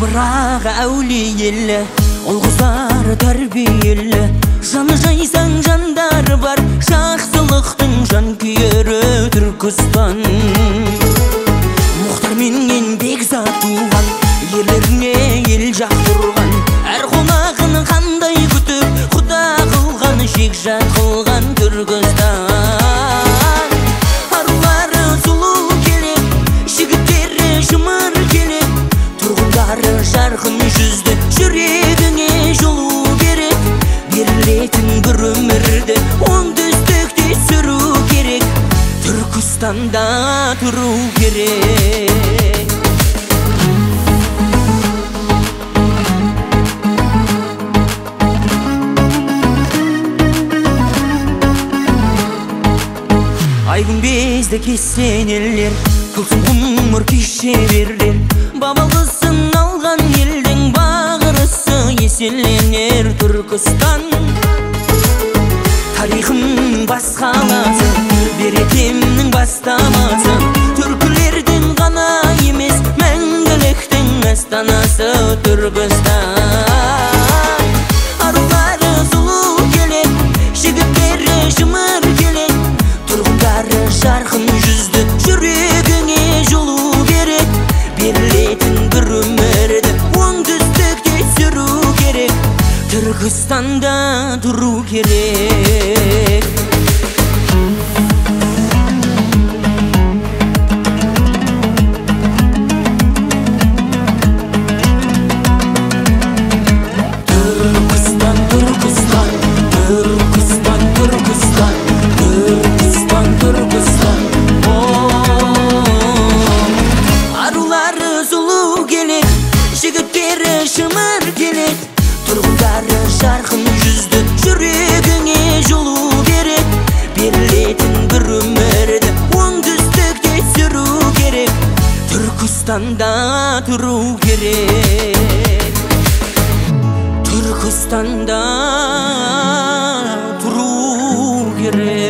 Toprağı əvliyeli, ol qızlar tərbiyeli. Canı jaysan jandar var, şahsılıqtın jankiyeri Türkistan. Muhtar mengen Bekzat tuğan, yerlerine el jaqtırgan. Her konağını qanday kütüp, Xuda qılgan, şekjat qılgan Türkistan. Arulары sulu kelip, şigitleri şımır kelip, turgundары жарқын жүзді, жүрегіңе жолу керек. Берілетін бір өмірді оңтүстікте сүру керек, Түркістанда тұру керек. Айгын безді кесен елдер, кылсын ғұмыр кеше бердер. Бабалғысын алған елдің бағырысы еселенер Түркістан. Тарихым басқаласы, берекемнің бастамасы, түркілердің ғана емес, мәңгіліктің астанасы Түркістан. Арулары сұлу келет, жігіттері жымыр келет, тұрғындары жарқын жүзді, жүрегіңе жолу керек. Берілетін бір өмірді оңтүстікте сүру керек, Түркістанда тұру керек. Түркістан, Түркістан, Түркістан, Түркістан, Түркістан, Түркістан. Арулары сұлу келет, жігіттері шымыр келет, тұрғындары жарқын жүзді, жүрегіңе жолу керек. Берілетін бір өмірді оңтүстікте сүру керек, Түркістанда тұру керек. Түркістанда тұру керек.